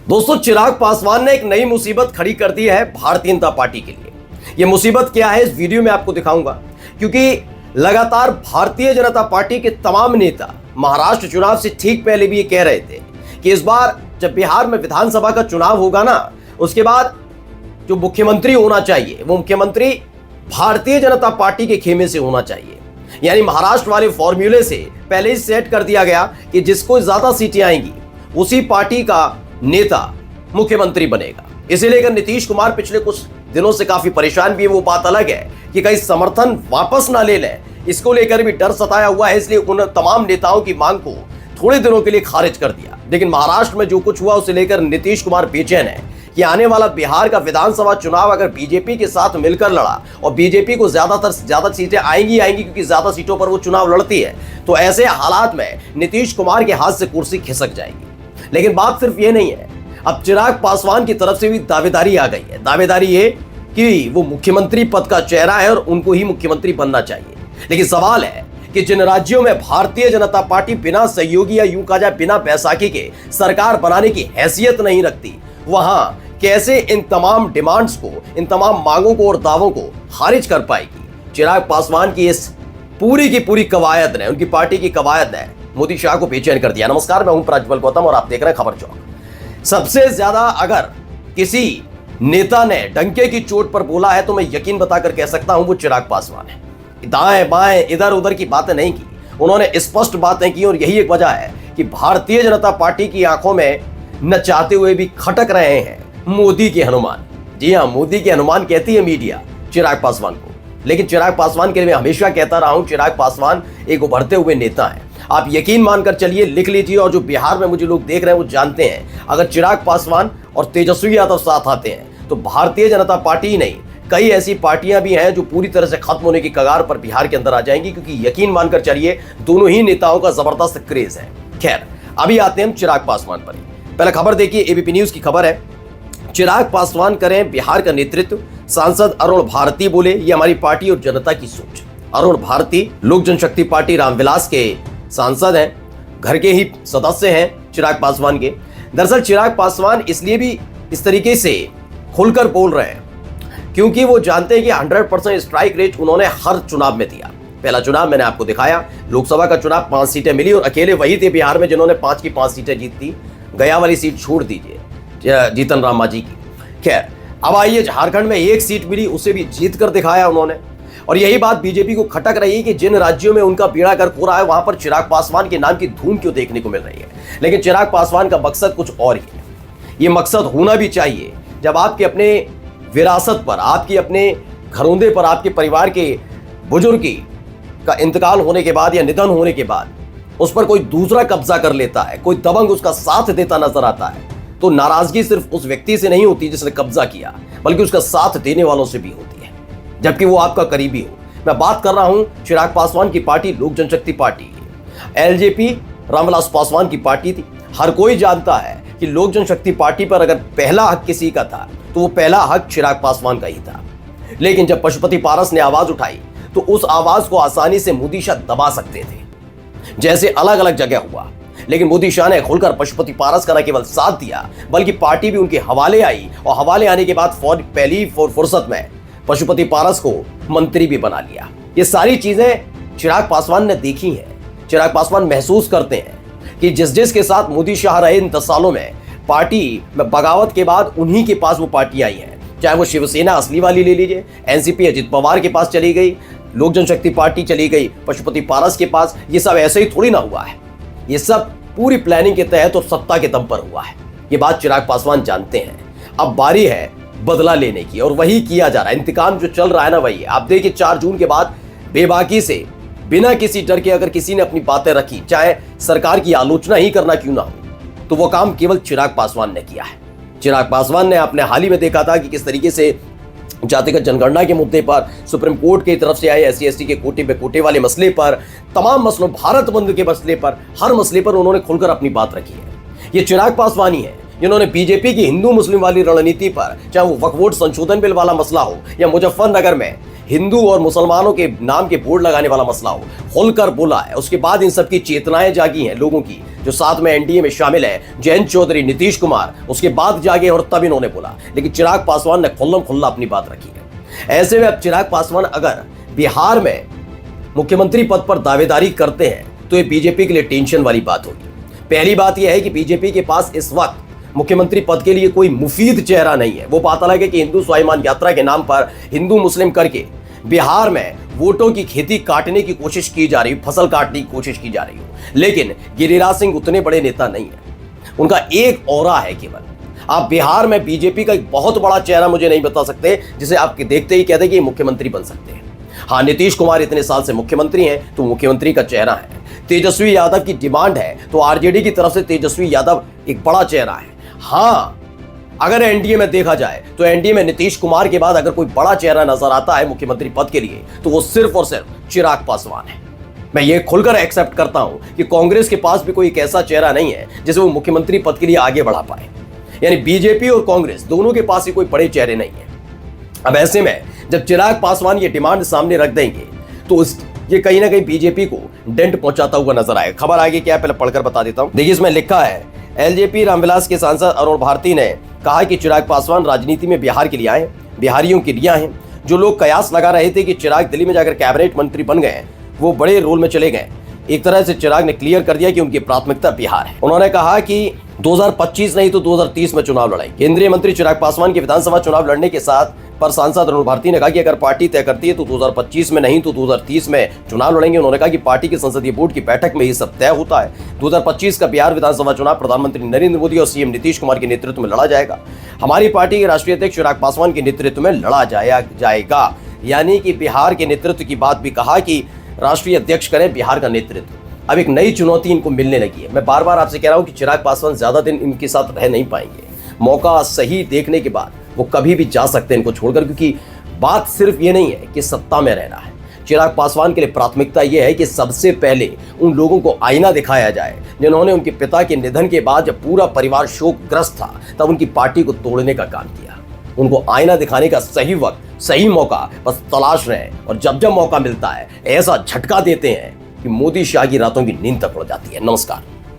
दोस्तों, चिराग पासवान ने एक नई मुसीबत खड़ी कर दी है भारतीय जनता पार्टी के लिए। यह मुसीबत क्या है इस वीडियो में आपको दिखाऊंगा, क्योंकि लगातार भारतीय जनता पार्टी के तमाम नेता महाराष्ट्र चुनाव से ठीक पहले भी ये कह रहे थे कि इस बार जब बिहार में विधानसभा का चुनाव होगा ना, उसके बाद जो मुख्यमंत्री होना चाहिए वो मुख्यमंत्री भारतीय जनता पार्टी के खेमे से होना चाहिए। यानी महाराष्ट्र वाले फॉर्मूले से पहले ही सेट कर दिया गया कि जिसको ज्यादा सीटें आएंगी उसी पार्टी का नेता मुख्यमंत्री बनेगा। इसे लेकर नीतीश कुमार पिछले कुछ दिनों से काफी परेशान भी है। वो बात अलग है कि कहीं समर्थन वापस ना ले लें, इसको लेकर भी डर सताया हुआ है, इसलिए उन तमाम नेताओं की मांग को थोड़े दिनों के लिए खारिज कर दिया। लेकिन महाराष्ट्र में जो कुछ हुआ उसे लेकर नीतीश कुमार बेचैन है कि आने वाला बिहार का विधानसभा चुनाव अगर बीजेपी के साथ मिलकर लड़ा और बीजेपी को ज्यादा सीटें आएंगी क्योंकि ज्यादा सीटों पर वो चुनाव लड़ती है, तो ऐसे हालात में नीतीश कुमार के हाथ से कुर्सी खिसक जाएगी। लेकिन बात सिर्फ ये नहीं है, अब चिराग पासवान की तरफ से भी दावेदारी आ गई है। दावेदारी ये कि वो मुख्यमंत्री पद का चेहरा है और उनको ही मुख्यमंत्री बनना चाहिए। लेकिन सवाल है कि जिन राज्यों में भारतीय जनता पार्टी बिना सहयोगी या यूं कहा जाए बिना बैसाखी के सरकार बनाने की हैसियत नहीं रखती, वहां कैसे इन तमाम डिमांड्स को, इन तमाम मांगों को और दावों को खारिज कर पाएगी। चिराग पासवान की इस पूरी की पूरी कवायद ने, उनकी पार्टी की कवायद ने मोदी शाह को बेचैन कर दिया। नमस्कार, मैं हूं प्रज्वल गौतम और आप देख रहे हैं खबर चौक। सबसे ज्यादा अगर किसी नेता ने डंके की चोट पर बोला है तो मैं यकीन बताकर कह सकता हूं वो चिराग पासवान है। दाएं बाएं इधर उधर की बातें नहीं की, उन्होंने स्पष्ट बातें की। और यही एक वजह है कि भारतीय जनता पार्टी की आंखों में न चाहते हुए भी खटक रहे हैं मोदी के हनुमान। जी हां, मोदी के हनुमान कहती है मीडिया चिराग पासवान को। लेकिन चिराग पासवान के लिए मैं हमेशा कहता रहा हूं, चिराग पासवान एक उभरते हुए नेता है। आप यकीन मानकर चलिए, लिख लीजिए, और जो बिहार में मुझे लोग देख रहे हैं वो जानते हैं, अगर चिराग पासवान और तेजस्वी यादव साथ आते हैं तो भारतीय जनता पार्टी ही नहीं, कई ऐसी पार्टियां भी हैं जो पूरी तरह से खत्म होने की कगार पर बिहार के अंदर आ जाएंगी, क्योंकि यकीन मानकर चलिए दोनों ही नेताओं का जबरदस्त क्रेज है। खैर, अभी आते हैं चिराग पासवान पर। पहले खबर देखिए, एबीपी न्यूज की खबर है, चिराग पासवान करें बिहार का नेतृत्व, सांसद अरुण भारती बोले ये हमारी पार्टी और जनता की सोच। अरुण भारती लोक जनशक्ति पार्टी रामविलास के सांसद हैं, घर के ही सदस्य हैं चिराग पासवान के। दरअसल चिराग पासवान इसलिए भी इस तरीके से खुलकर बोल रहे हैं क्योंकि वो जानते हैं कि 100% स्ट्राइक रेट उन्होंने हर चुनाव में दिया। पहला चुनाव मैंने आपको दिखाया, लोकसभा का चुनाव 5 सीटें मिली और अकेले वही थे बिहार में जिन्होंने 5 की 5 सीटें जीती। गया वाली सीट छोड़ दीजिए जीतन राम मांझी की। खैर, अब आइए झारखंड में 1 सीट मिली, उसे भी जीत कर दिखाया उन्होंने। और यही बात बीजेपी को खटक रही है कि जिन राज्यों में उनका बेड़ा गर्क हो रहा है वहां पर चिराग पासवान के नाम की धूम क्यों देखने को मिल रही है। लेकिन चिराग पासवान का मकसद कुछ और ही है। ये मकसद होना भी चाहिए जब आपके अपने विरासत पर, आपके अपने घरौंदे पर, आपके परिवार के बुजुर्ग का इंतकाल होने के बाद या निधन होने के बाद उस पर कोई दूसरा कब्जा कर लेता है, कोई दबंग उसका साथ देता नजर आता है, तो नाराजगी सिर्फ उस व्यक्ति से नहीं होती जिसने कब्जा किया, बल्कि उसका साथ देने वालों से भी होती है, जबकि वो आपका करीबी हो। मैं बात कर रहा हूं चिराग पासवान की पार्टी लोक जनशक्ति पार्टी, एलजेपी रामविलास पासवान की पार्टी थी। हर कोई जानता है कि लोक जनशक्ति पार्टी पर अगर पहला हक किसी का था तो वो पहला हक चिराग पासवान का ही था। लेकिन जब पशुपति पारस ने आवाज उठाई तो उस आवाज को आसानी से मोदी शाह दबा सकते थे, जैसे अलग अलग जगह हुआ। लेकिन मोदी शाह ने खुलकर पशुपति पारस का न केवल साथ दिया बल्कि पार्टी भी उनके हवाले आई, और हवाले आने के बाद पहली फुर्सत में पशुपति पारस को मंत्री भी बना लिया। ये सारी चीजें चिराग पासवान ने देखी हैं। चिराग पासवान महसूस करते हैं कि जिस के साथ मोदी शाह रहे इन 10 सालों में, पार्टी में बगावत के बाद उन्हीं के पास वो पार्टी आई है। चाहे वो शिवसेना असली वाली ले लीजिए, एनसीपी अजित पवार के पास चली गई, लोक जनशक्ति पार्टी चली गई पशुपति पारस के पास। ये सब ऐसे ही थोड़ी ना हुआ है, ये सब पूरी प्लानिंग के तहत और सत्ता के दम पर हुआ है। ये बात चिराग पासवान जानते हैं। अब बारी है बदला लेने की, और वही किया जा रहा है। इंतकाम जो चल रहा है ना, वही आप देखिए 4 जून के बाद बेबाकी से, बिना किसी डर के अगर किसी ने अपनी बातें रखी, चाहे सरकार की आलोचना ही करना क्यों ना हो, तो वो काम केवल चिराग पासवान ने किया है। चिराग पासवान ने आपने हाल ही में देखा था कि किस तरीके से जातिगत जनगणना के मुद्दे पर, सुप्रीम कोर्ट की तरफ से आए SC/ST के कोटे बेकोटे वाले मसले पर, तमाम मसलों, भारत बंद के मसले पर, हर मसले पर उन्होंने खुलकर अपनी बात रखी है। ये चिराग पासवान ही है जिन्होंने बीजेपी की हिंदू मुस्लिम वाली रणनीति पर, चाहे वो वक्फ बोर्ड संशोधन बिल वाला मसला हो या मुजफ्फरनगर में हिंदू और मुसलमानों के नाम के बोर्ड लगाने वाला मसला हो, खुलकर बोला है। उसके बाद इन सबकी चेतनाएं जागी हैं लोगों की, जो साथ में एनडीए में शामिल है, जयंत चौधरी, नीतीश कुमार, उसके बाद जागे और तब इन्होंने बोला। लेकिन चिराग पासवान ने खुल्लम खुल्ला अपनी बात रखी है। ऐसे में अब चिराग पासवान अगर बिहार में मुख्यमंत्री पद पर दावेदारी करते हैं तो ये बीजेपी के लिए टेंशन वाली बात होगी। पहली बात यह है कि बीजेपी के पास इस वक्त मुख्यमंत्री पद के लिए कोई मुफीद चेहरा नहीं है। वो पता लगे कि हिंदू स्वाभिमान यात्रा के नाम पर हिंदू मुस्लिम करके बिहार में वोटों की खेती काटने की कोशिश की जा रही, फसल काटने की कोशिश की जा रही हो। लेकिन गिरिराज सिंह उतने बड़े नेता नहीं है, उनका एक ऑरा है केवल। आप बिहार में बीजेपी का एक बहुत बड़ा चेहरा मुझे नहीं बता सकते जिसे आप देखते ही कहते कि ये मुख्यमंत्री बन सकते हैं। हाँ, नीतीश कुमार इतने साल से मुख्यमंत्री हैं तो मुख्यमंत्री का चेहरा है। तेजस्वी यादव की डिमांड है तो आरजेडी की तरफ से तेजस्वी यादव एक बड़ा चेहरा है। हाँ, अगर एनडीए में देखा जाए तो एनडीए में नीतीश कुमार के बाद अगर कोई बड़ा चेहरा नजर आता है मुख्यमंत्री पद के लिए तो वो सिर्फ और सिर्फ चिराग पासवान है। मैं ये खुलकर एक्सेप्ट करता हूं कि कांग्रेस के पास भी कोई एक ऐसा चेहरा नहीं है जिसे वो मुख्यमंत्री पद के लिए आगे बढ़ा पाए। यानी बीजेपी और कांग्रेस दोनों के पास ही कोई बड़े चेहरे नहीं है। अब ऐसे में जब चिराग पासवान ये डिमांड सामने रख देंगे तो ये कहीं ना कहीं बीजेपी को डेंट पहुंचाता हुआ नजर आएगा। खबर आगे क्या है पहले पढ़कर बता देता हूं। देखिए, इसमें लिखा है, एलजेपी रामविलास के सांसद अरुण भारती ने कहा कि चिराग पासवान राजनीति में बिहार के लिए आए, बिहारियों के लिए आए। जो लोग कयास लगा रहे थे कि चिराग दिल्ली में जाकर कैबिनेट मंत्री बन गए, वो बड़े रोल में चले गए। एक तरह से चिराग ने क्लियर कर दिया कि उनकी प्राथमिकता बिहार है। उन्होंने कहा कि 2025 नहीं तो 2030 में चुनाव लड़ाई। केंद्रीय मंत्री चिराग पासवान के विधानसभा चुनाव लड़ने के साथ पर सांसद अरुण भारती ने कहा कि अगर पार्टी तय करती है तो 2025 में नहीं तो 2030 में चुनाव लड़ेंगे। उन्होंने कहा कि पार्टी के संसदीय बोर्ड की बैठक में ये सब तय होता है। 2025 का बिहार विधानसभा चुनाव प्रधानमंत्री नरेंद्र मोदी और सीएम नीतीश कुमार के नेतृत्व में लड़ा जाएगा। हमारी पार्टी के राष्ट्रीय अध्यक्ष चिराग पासवान के नेतृत्व में लड़ा जाएगा। यानी कि बिहार के नेतृत्व की बात भी कहा कि राष्ट्रीय अध्यक्ष करें बिहार का नेतृत्व। अब एक नई चुनौती इनको मिलने लगी है। मैं बार बार आपसे कह रहा हूं कि चिराग पासवान ज्यादा दिन इनके साथ रह नहीं पाएंगे। मौका सही देखने के बाद वो कभी भी जा सकते हैं इनको छोड़कर, क्योंकि बात सिर्फ ये नहीं है कि सत्ता में रहना है। चिराग पासवान के लिए प्राथमिकता यह है कि सबसे पहले उन लोगों को आईना दिखाया जाए जिन्होंने उनके पिता के निधन के बाद जब पूरा परिवार शोकग्रस्त था तब उनकी पार्टी को तोड़ने का काम किया। उनको आईना दिखाने का सही वक्त, सही मौका बस तलाश रहे हैं और जब जब मौका मिलता है ऐसा झटका देते हैं कि मोदी शाह की रातों की नींद तक उड़ जाती है। नमस्कार।